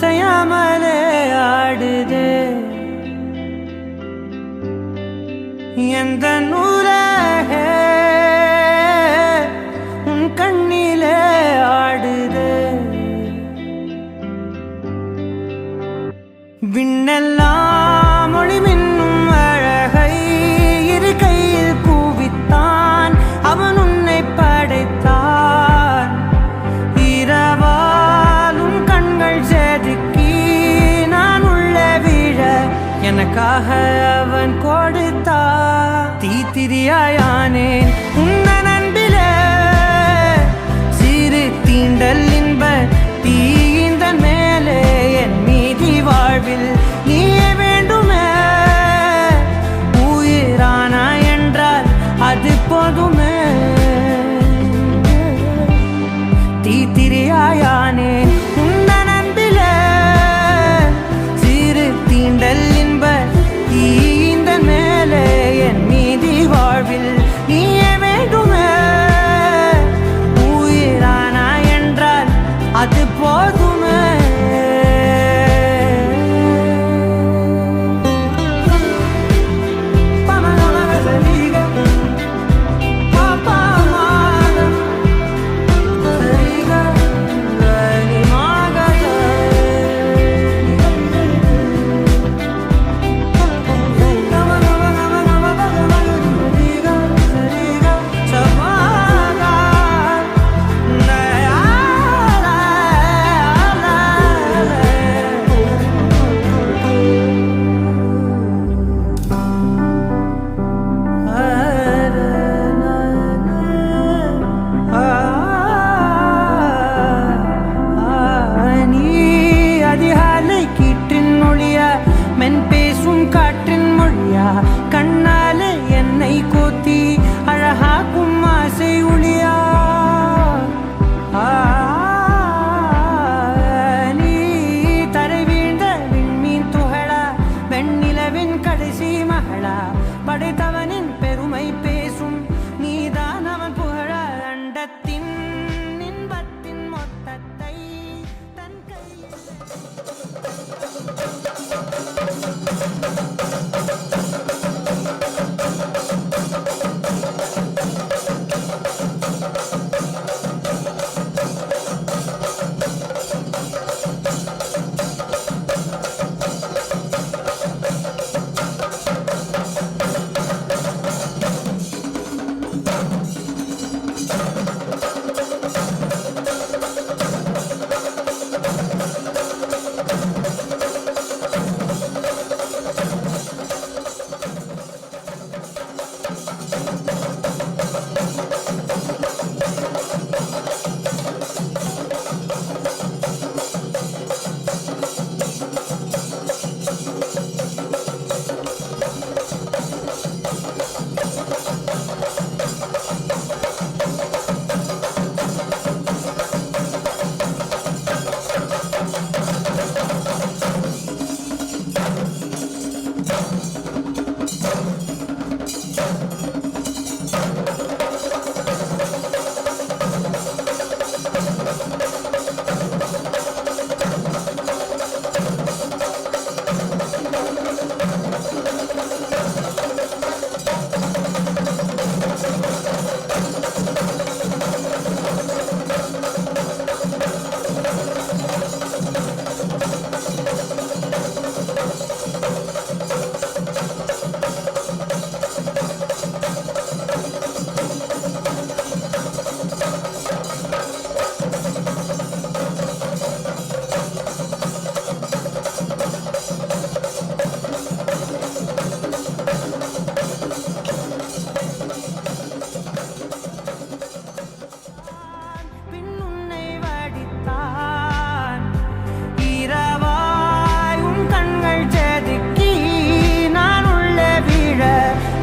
அசையாமலே ஆடுதே எந்த நூலகே உன் கண்ணிலே ஆடுதே விண்ணெல்லாம் ஒளி மின்னும் அழகை இரு கையில் கூவித்தான் அவன் உன்னை படைத்தான் இரவாலும் கண்கள் செதுக்கி நான் உள்ளே விழ எனக்காக அவன் கொடுத்தான் தீத்திரியாயானேன் உன்னன் அன்பிலே சிறு தீண்டல் இன்ப தீந்தன் மேலே என் மீதி வாழ்வில் நீயே வேண்டுமே உயிரானா என்றால் அது போதுமே தீத்திரியாயானேன் உன்னன் அன்பிலே சிறு தீண்டல் இன்ப தீந்தன் மேலே என் மீதி வாழ்வில் நீயே வேண்டுமே உயிரானா என்றால் அது போதுமே மென் பேசும் காற்றின் மொழியா கண்ணாலே என்னை கோத்தி அழகாக்கும் ஆசை ஒளியா நீ தரை வீழ்ந்த விண்மீன் துகளா வெண்ணிலவின் கடைசி மகளா படைத்தவனின் பெருமை பேசும் நீதான் அவன் புகழ அண்டத்தின் இன்பத்தின் மொத்தத்தை தன் கையில்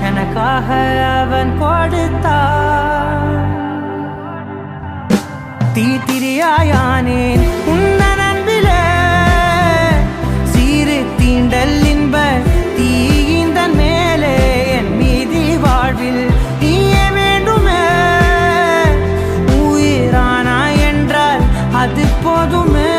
எனக்காக அவன் கொடுத்தான் தீத்திரியாயானேன் உன்னன் அன்பிலே சீறு தீண்டல் இன்ப தீந்தன் மேலே என் மீதி வாழ்வில் நீயே வேண்டுமே உயிரானா என்றால் அது போதுமே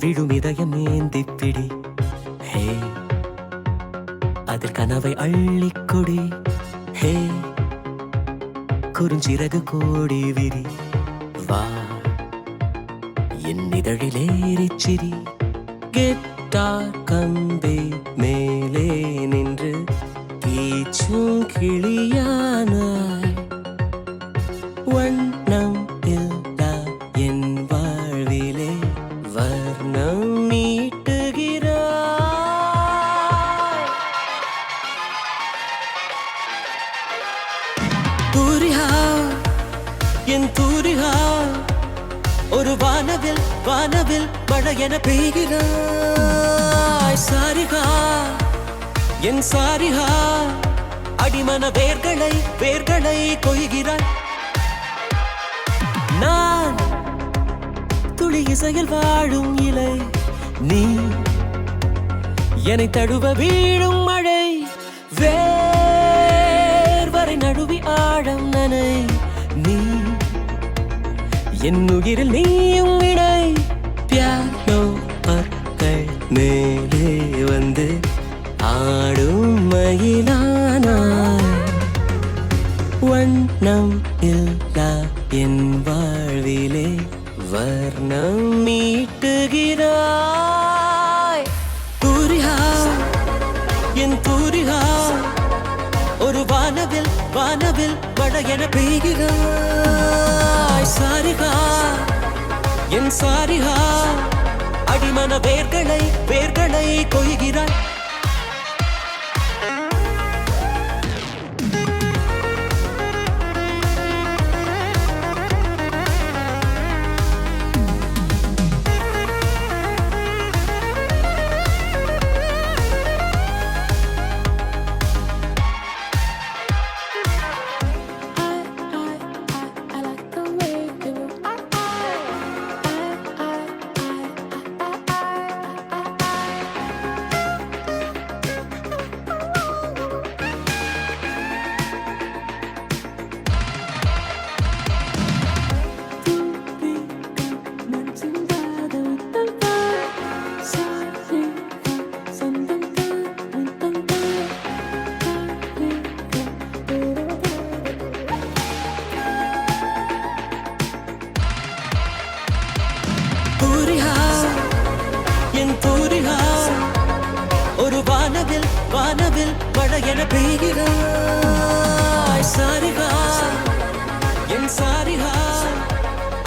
விழும் இதயம் ஏந்திப்பிடி. ஹே அதில் கனவை அள்ளிக்கொடி. ஹே குறுஞ்சிறகு கோடி விரி. வா என் இதழிலேறிச்சிரி. கெட்டார் கம்பே மேலே நின்று கீச்சும் கிளியானாய். வண்ணம் இல்லா என் வாழ்விலே வர்ணம் மீட்டுகிறாய். தூரிகா என் தூரிகா ஒரு வானவில் வானவில் மழை என பெய்கிறாய். சாரிகா என் சாரிகா அடிமன வேர்களை வேர்களை கொய்கிறாய். நான் துளி இசையில் வாழும் இலை. நீ என்னை தழுவ வீழும் மழை. வேர்வரை நழுவி ஆழம் நனை. நீ என் உயிரில் நீயும் இணை. பியானோ பற்கள் மேலே வந்து ஆடும் மயிலானாய். வண்ணம் இல்லா என் வாழ்விலே வர்ணம் மீட்டுகிறாய். தூரிகா என் தூரிகா ஒரு வானவில் வானவில் மழை என பெய்கிறாய். சாரிகா என் சாரிகா அடிமன வேர்களை வேர்களை கொய்கிறாய். ஒரு வானவில் வானவில் மழை என பெய்கிறாய். சாரிகா என் சாரிகா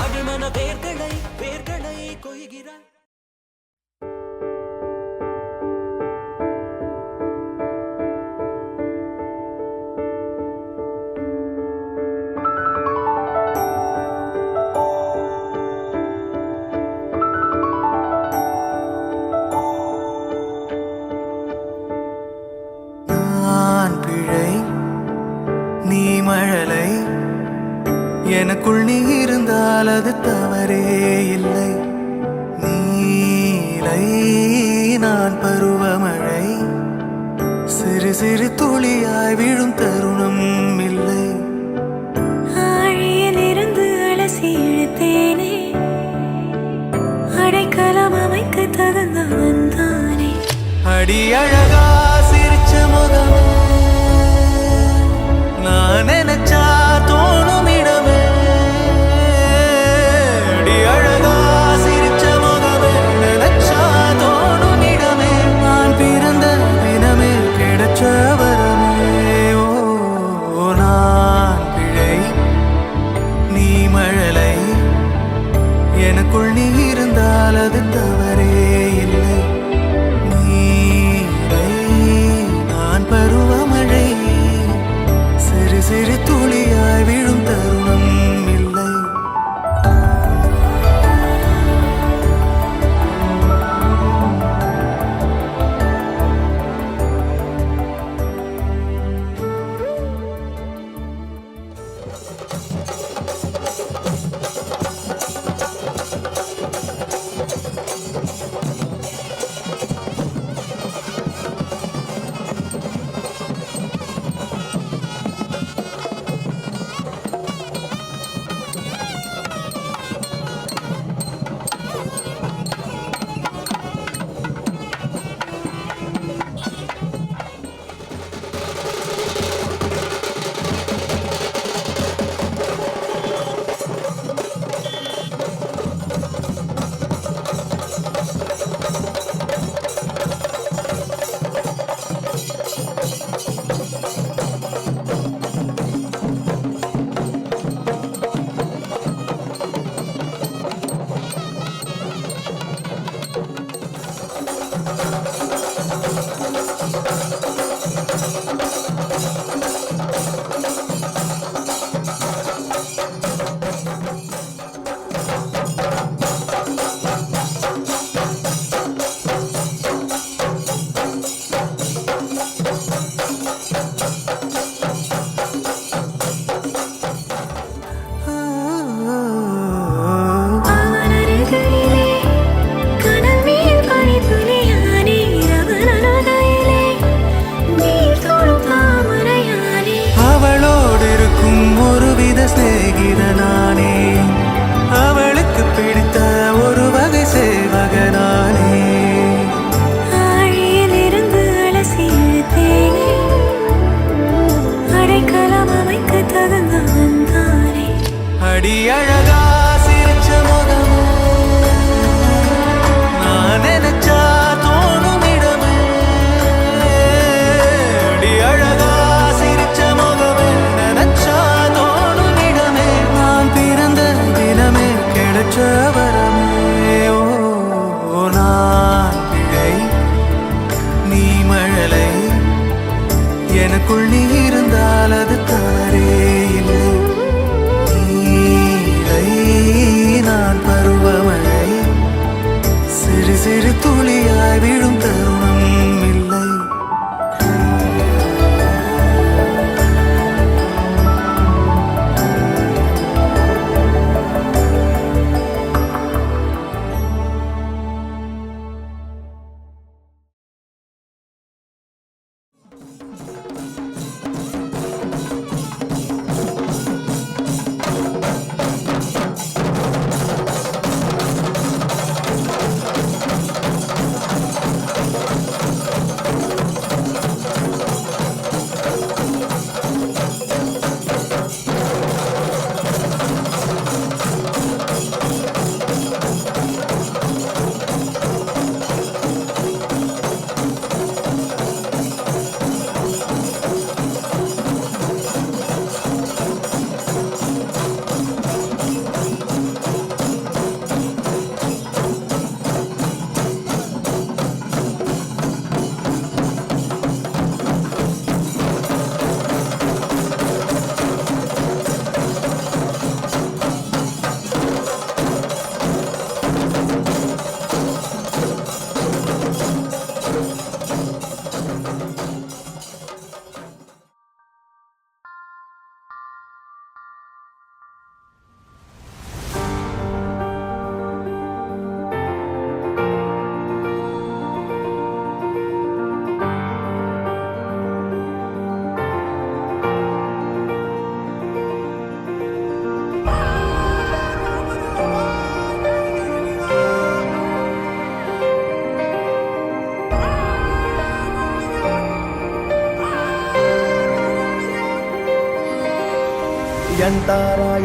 அடிமன வேர்களை வேர்களை கொய்கிறாய். மழலை எனக்குள் நீ இருந்தால் அது தவறே இல்லை. நீலை நான் பருவமழை சிறு சிறு துளியாய் விழும் தருணம் இல்லை. ஆழியில் இருந்து அலசி இழுத்தேனே அடைக்கலம் அமைக்க தகுந்தவன் தானே. அடி அழகா சிரிச்ச முகமே நான் நினைச்சா தோணும் இடமே. அடி அழகா சிரிச்ச முகமே நினைச்சா தோணும் இடமே. நான் பிறந்த தினமே கிடைச்ச வரமே. ஓ நான் பிழை நீ மழலை எனக்குள் நீ இருந்தால் அது தவறே இல்லை. நீலை நான் பருவமழை சிறு சிறு துளியாய் விழும் தரும் அடி அழகா சிரிச்ச முகமே நான் நினைச்சா தோணும் இடமே அடி அழகா சிரிச்ச முகமே நினைச்சா தோணும் இடமே நான் பிறந்த தினமே கிடைச்ச வரமே ஓ நான் பிழை நீ மழலை எனக்குள் நீ இருந்தால் அது தவறே இல்லை நீலை நான் பருவமழை சிறு சிறு துளியாய் விழும் தருணம் இல்லை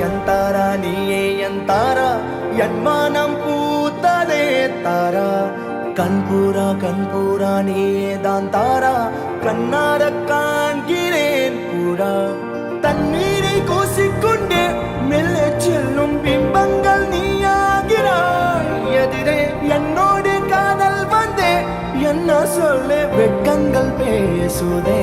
ಎಂತಾರ ನೀಯೇ ಎಂತಾರ ಎನ್ಮಾನಂ பூத்ததே தாரா கண்பூரா நீயே தான் தாரா கண்ணார காண்கிறேன் பூரா தண்ணீரை கூசிக்கொண்டே மெல்ல செல்லும் பிம்பங்கள் நீயாகிறாய் எதிரே என்னோடு காதல் வந்தே என்ன சொல்ல வெட்கங்கள் பேசுதே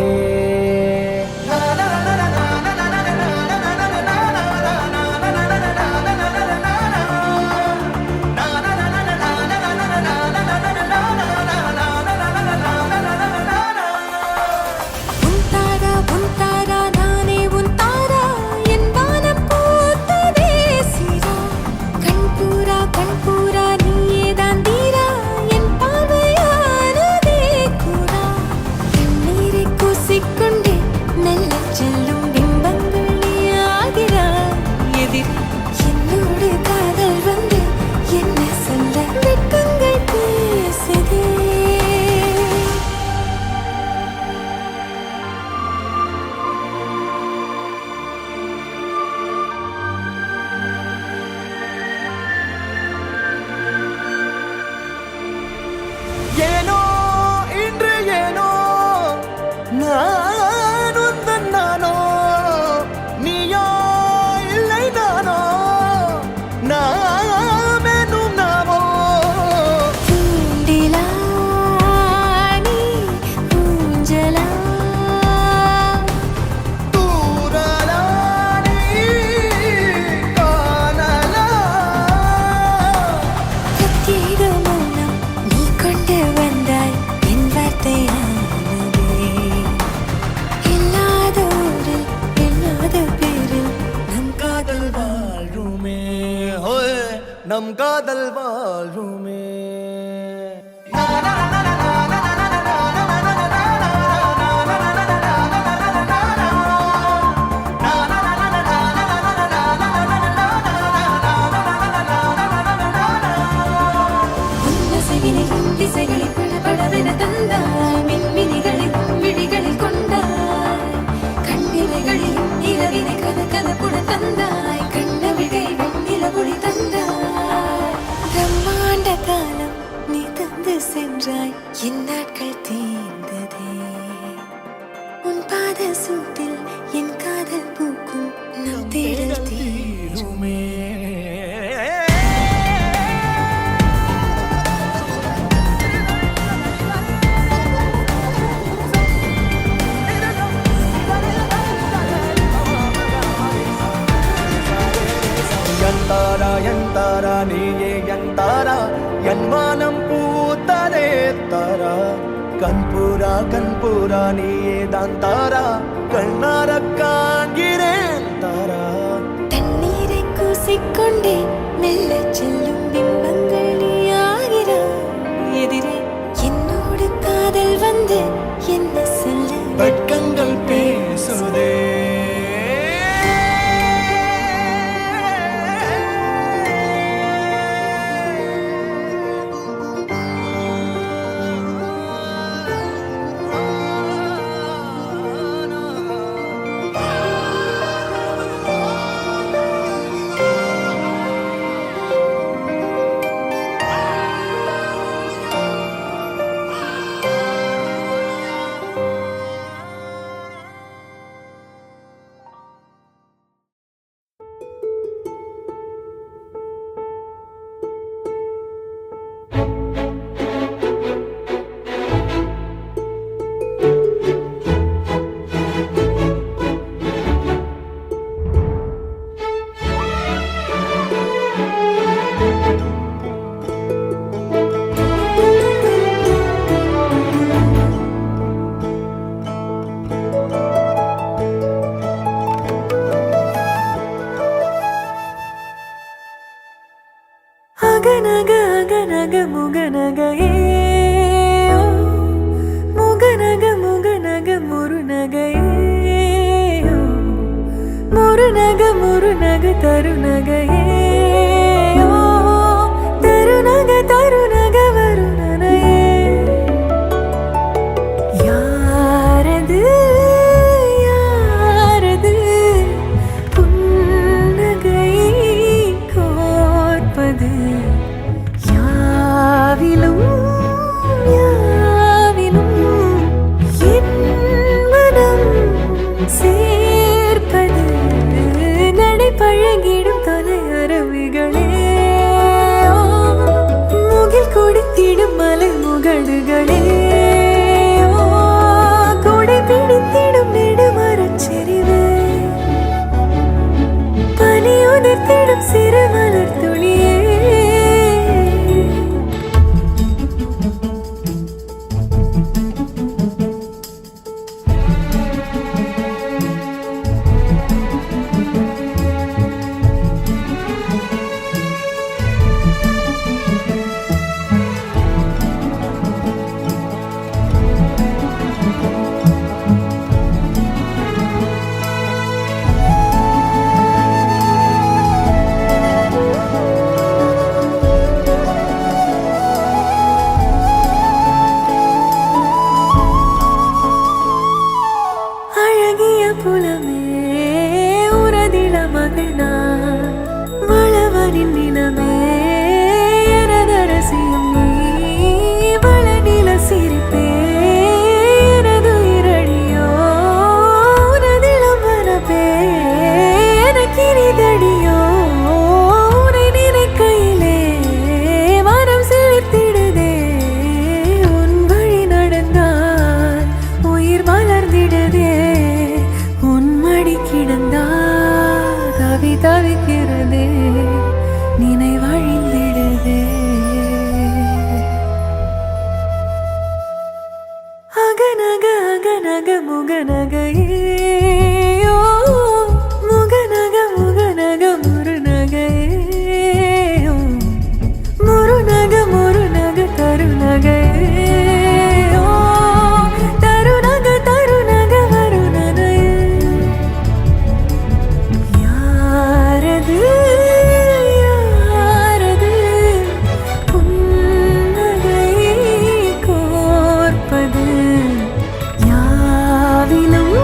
நம் காதல் வாழ்வுமே திசைகளை படபடவென தந்தாய் மின்மினிகளின் விழிகளில் கொண்டாய் கண்ணிமைகளில் இரவினை கதகதப்புட தந்தாய் கண்ணவிழை தாரா நீயே என் தாரா என் வானம் பூத்ததே தாரா கண்பூரா நீயே தான் தாரா கண்ணார காண்கிறேன் தாரா தண்ணீரை கூசிக்கொண்டே மெல்ல செல்லும் பிம்பங்கள் நீயாகிறாய் எதிரே என்னோடு காதல் வந்து என்ன சொல்ல வெட்கங்கள் பேசுதே அகநக அகநக முகநகையே முகநக முகநக முருநகையே முருநக முருநக தருநகையே தருநக தருநக வருணனையே யாரது யாரது புன்னகை கோர்ப்பது யாவிலும் யாவிலும் என் மனம் சேர்ப்பது நடை பழகிடும் தொலை அருவிகளே முகில் கொடுத்திடும் மலை முகடுகளே கொடை பிடித்திடும் நெடுமரச் செறிவு பனி உதிர்த்திடும் சிறு மலர் துளியே அழகிய புலமே உரதில மகள் நான் வளவனின் நிலமே எனதரசியும் நீ வளநில சிரிப்பே எனது இரடியோ உனதிலம் வரப்பே எனக்கினிதடியோ உனை நினைக்கையிலே மனம் சிலிர்த்திடுதே உன் வழி நடந்தால் உயிர் மலர்ந்திடுதே உன் மடி கிடந்தால் தவி தவிக்கிறதே நினைவழிந்திடுதே அகநக அகநக முகநகையே முகநக முகநக முருநகையே முருநக முருநக தருநகையே தருநக தருநக வருணனையே யாரது யாரது புன்னகை கோர்ப்பது யாவிலும்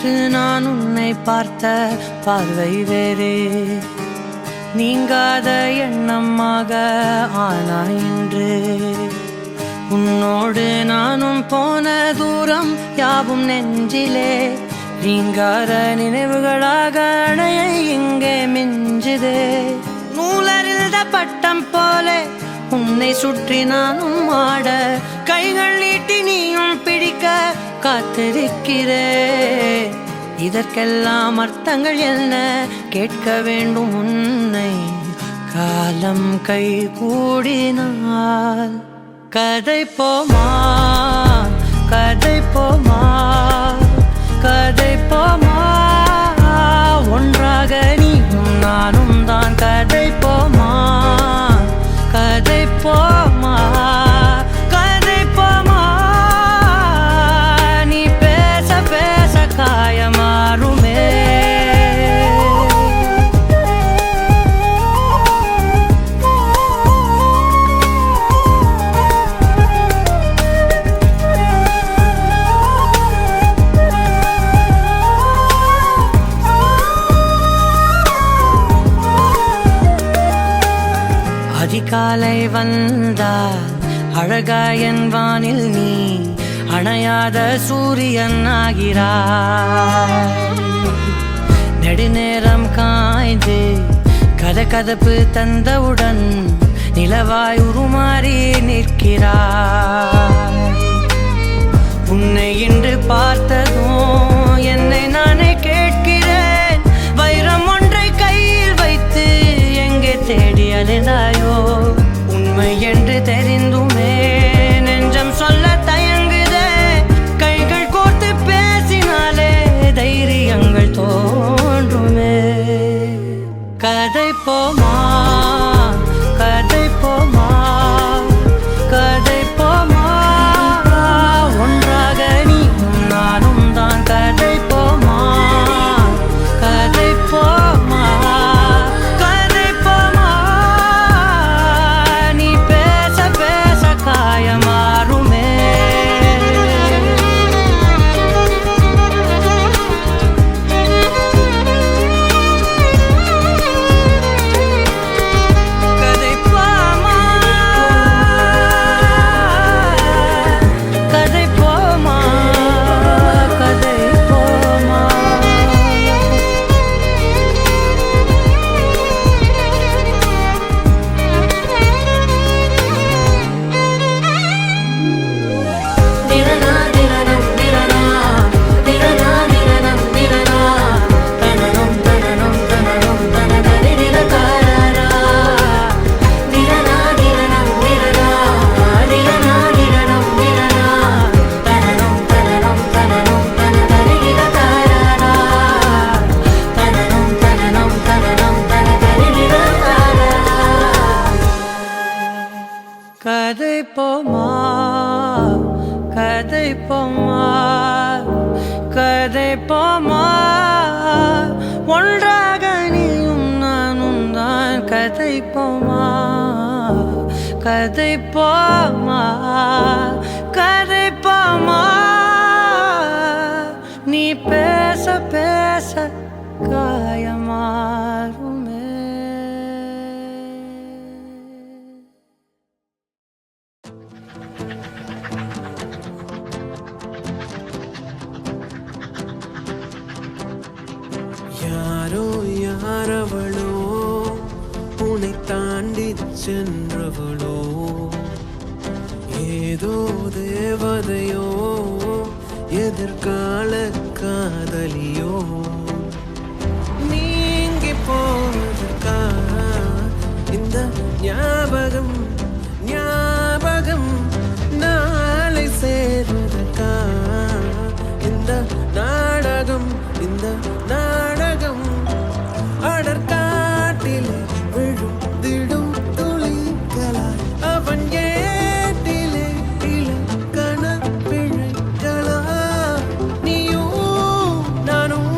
நேற்று நான் உன்னை பார்த்த பார்வை வேறே, நீங்காத எண்ணமாக ஆனாய் இன்று. உன்னோடு நானும் போன தூரம் யாவும் நெஞ்சிலே, நீங்காத நினைவுகளாக அணைய இங்கே மிஞ்சுதே. நூலறிந்த பட்டம் போல உன்னை சுற்றி நானும் ஆட, கைகள் நீட்டி நீயும் பிடிக்க காத்திருக்கிறே. இதற்கெல்லாம் அர்த்தங்கள் என்ன கேட்க வேண்டும் உன்னை, காலம் கை கூடினால். கதை போமா கதை போமா கதை போமா, ஒன்றாக நீயும் நானும் தான். கதை போமா கதை போமா கதை போமா, நீ பேச பேச காயமாறுமே. அதிகாலை வந்தால் அழகாயன் வானில் நீ அணையாத சூரியன் ஆகிறாய். நெடுநேரம் காய்ந்து கதகதப்பு தந்தவுடன் நிலவாய் உருமாறி நிற்கிறாய். உன்னை இன்று பார்த்ததும் என்னை நானே கேட்கிறேன், வைரம் ஒன்றை கையில் வைத்து எங்கே தேடி அலைந்தாயோ. உண்மை என்று தெரிந்துமே நெஞ்சம் சொல்ல தயங்குதே, கைகள் கோர்த்து பேசினாலே தைரியங்கள் தோன்றுமே. கதை போமா கதை போமா கதை போமா, ஒன்றாக நீயும் நானும் தான். கதை போமா கதை போமா கதை போமா, நீ பேச பேச காயமாறுமே. கதை போமா கதை போமா கதை போமா. திரனா திரனம் திரனா திரனா திரனம் திரனா, தனனம் தனனம் தனனம் தனதரி திரகாரா. திரனா திரனம் திரனா திரனா திரனம் திரனா, தனனம் தனனம் தனனம் தனதரி திரகாரா. தனனம் தனனம் தனனம் தனதரி திரகாரா. கதை போமா கதை போமா கதை போமா, ஒன்றாக நீயும் நானும் தான். கதை போமா கதை போமா கதை போமா, நீ பேச பேச காயமாறுமே. யாரோ யாரவளோ உன்னை தாண்டி சென்றவளோ, ஏதோ தேவதையோ எதிர்கால காதலியோ, நீங்கி போவதற்கா இந்த ஞாபகம் ஞாபகம், நாளை சேர்வதற்கா இந்த நாடகம் இந்த நாடகம். அடற்காட்டிலே விழுந்திடும் துளிகளாய் அவன் ஏட்டிலே இலக்கண பிழைகளா, நீயும் நானும்.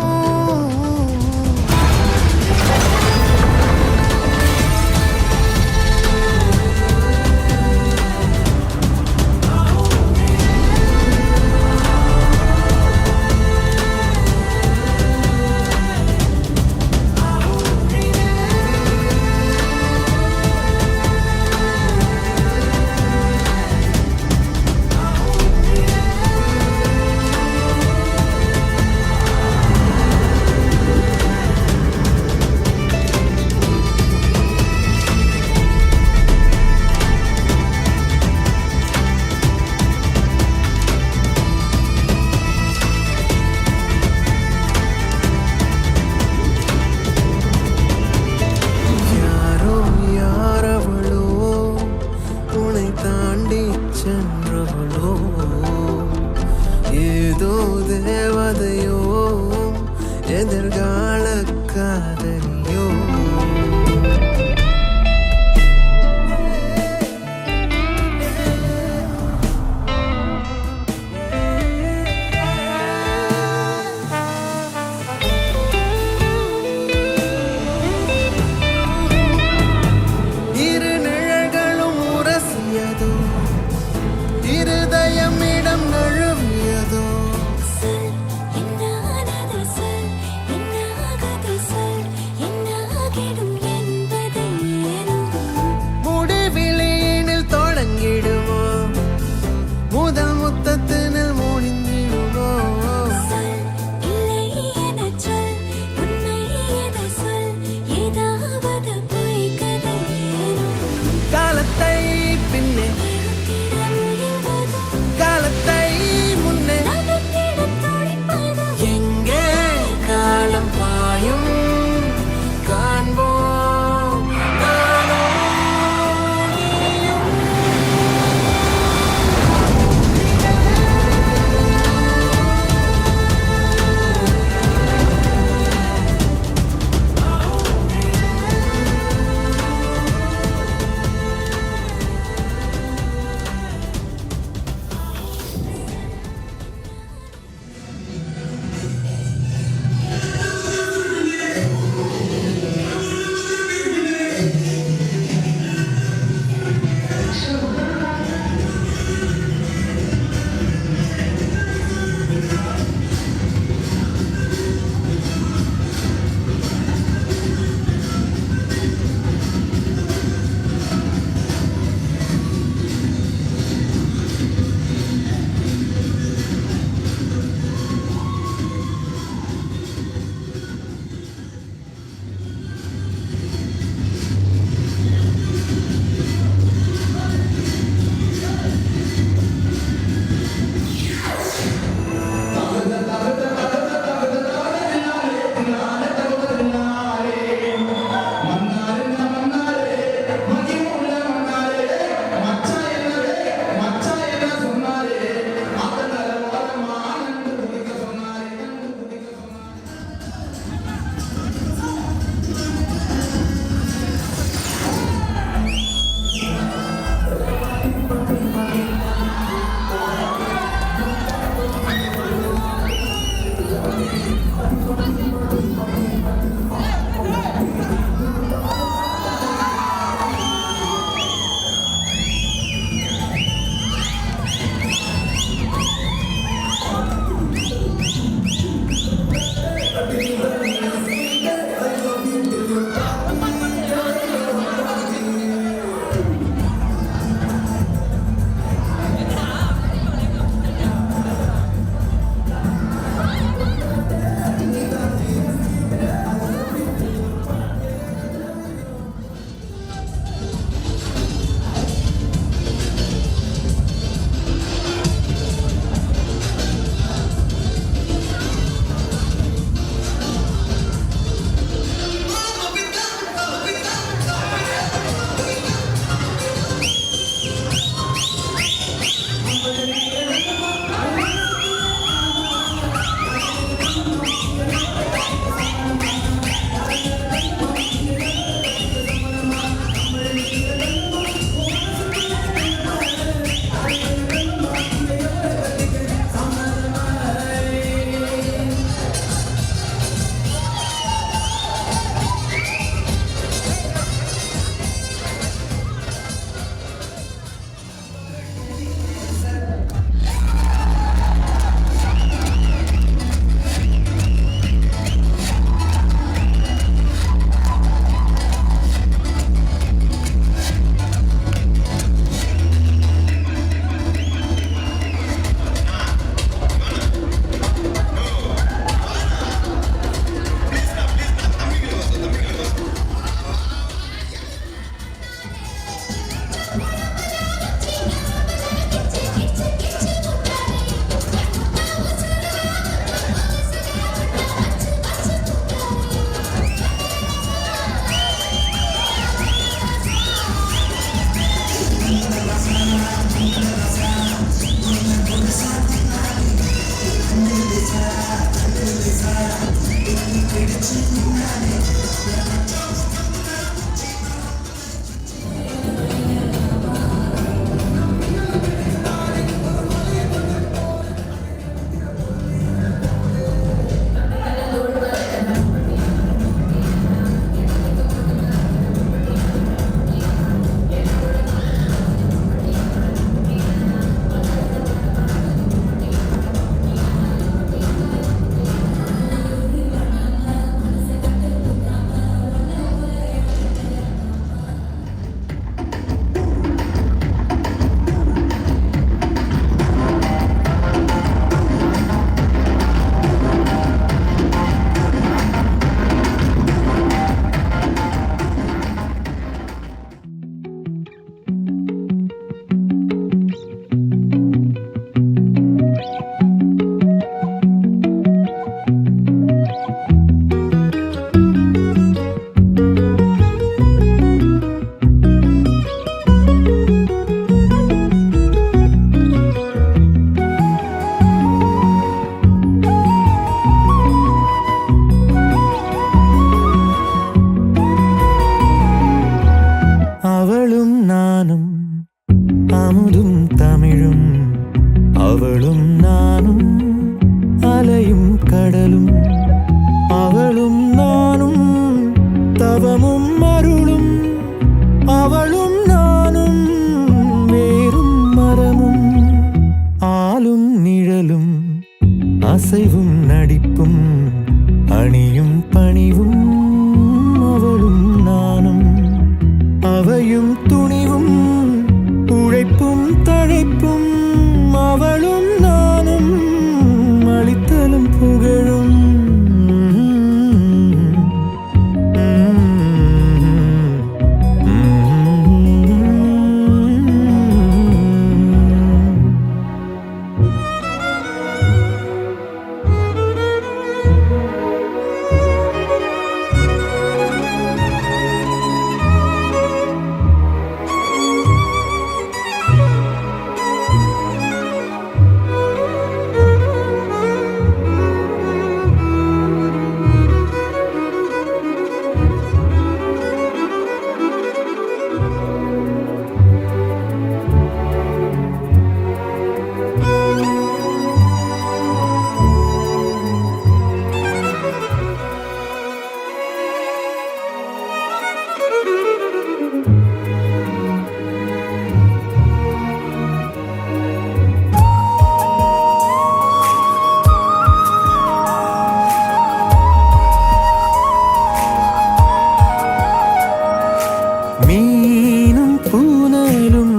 மீனும் பூனலும்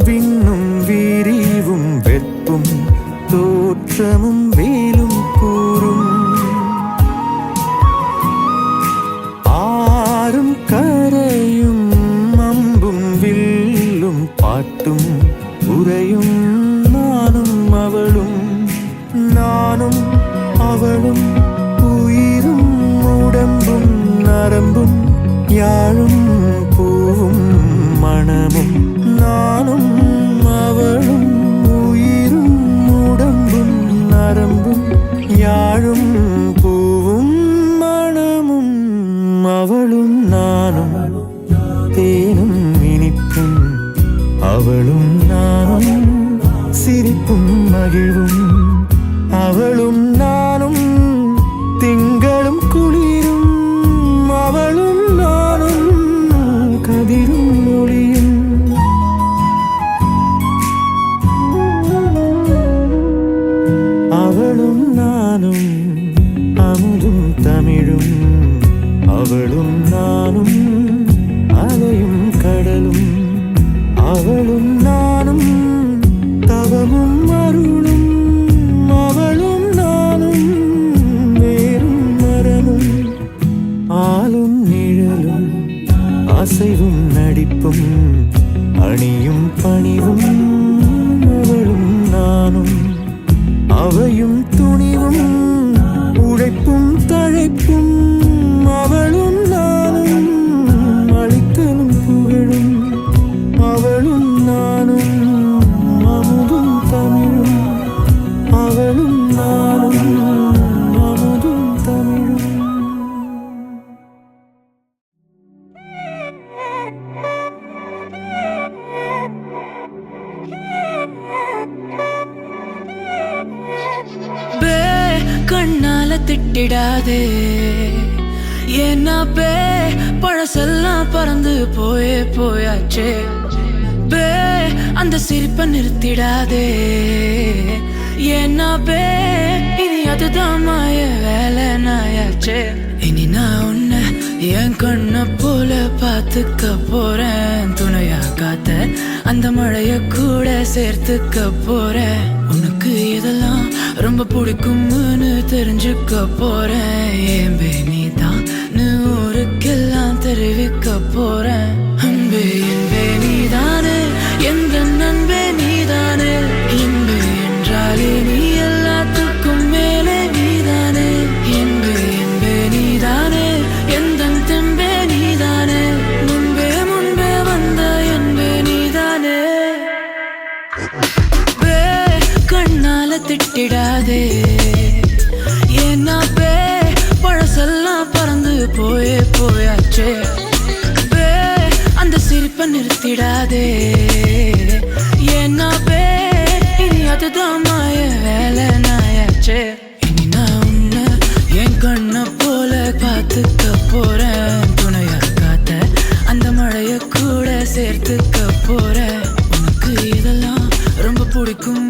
விண்ணும் விரிவும் வெப்பும் தோற்றமும் வேலும் கூறும் ஆறும் கரையும் அம்பும் வில்லும் பாட்டும் உரையும் நானும் அவளும் நானும் அவளும் உயிரும் உடம்பும் நரம்பும் யாழும் பூவும் மணமும் நானும் அவளும் உயிரும் உடம்பும் நரம்பும் யாழும் பூவும் மணமும் அவளும் நானும் தேனும் இனிப்பும் அவளும் நானும் சிரிப்பும் மகிழ்வும் அவளும் நானும் திங்களும் குளிரும் அவளும் நானும் கதிரும் ஒளியும் அவளும் நானும் அமுதும் தமிழும் அவளும் நானும் அலையும் கடலும் அவளும் நானும் தவமும் அருளும் அவளும் நானும் வேறும் மரமும் ஆளும் நிழலும் அசைவும் நடிப்பும் அணியும் பணிவும் அவளும் நானும் அவையும் துணிவும் உழைப்பும் தழைப்பும் அவளும் நானும் அளித்தலும் புகழும் அவளும் நானும் அமுதும் தமிழும் அவளும் நானும் அமுதும் தமிழும் பே கண்ணால திட்டிடாதே ஏன்னா பே பழசெல்லாம் பறந்து போயாச்சே பே அந்த சிரிப்பை நிறுத்திடாதே ஏன்னா பே இனி அதுதான் மாய வேலை நாயாச்சே இனி நான் உன்னை என் கண்ணை போல பார்த்துக்க போறேன் துணையா காத்த அந்த மழைய கூட சேர்த்துக்க போறேன் உனக்கு இதெல்லாம் ரொம்ப பிடிக்கும்னு தெரிஞ்சுக்க போறேன் ஏம்பே நீதான் ஊருக்கெல்லாம் தெரிவிக்க போறேன் அன்பே என்பே நீதானே எந்த நண்பே நீதானே என்பே என்றாலே நீ எல்லாத்துக்கும் மேலே நீதானே என்பே என்பே நீதானே எந்த தெம்பே நீதானே முன்பே முன்பே வந்த என்பே நீதானே பே கண்ணால திட்டிடாதே ஏன்னா பே பழசெல்லாம் பறந்து போயாச்சே பே அந்த சிரிப்பை நிறுத்திடாதே ஏன்னா பே இனி அதுதான் மாய வேலை நாயாச்சே இனி நான் உன்னை என் கண்ணை போல பார்த்துக்க போறேன் துணையா காத்த அந்த மழைய கூட சேர்த்துக்க போறேன் உனக்கு இதெல்லாம் ரொம்ப பிடிக்கும்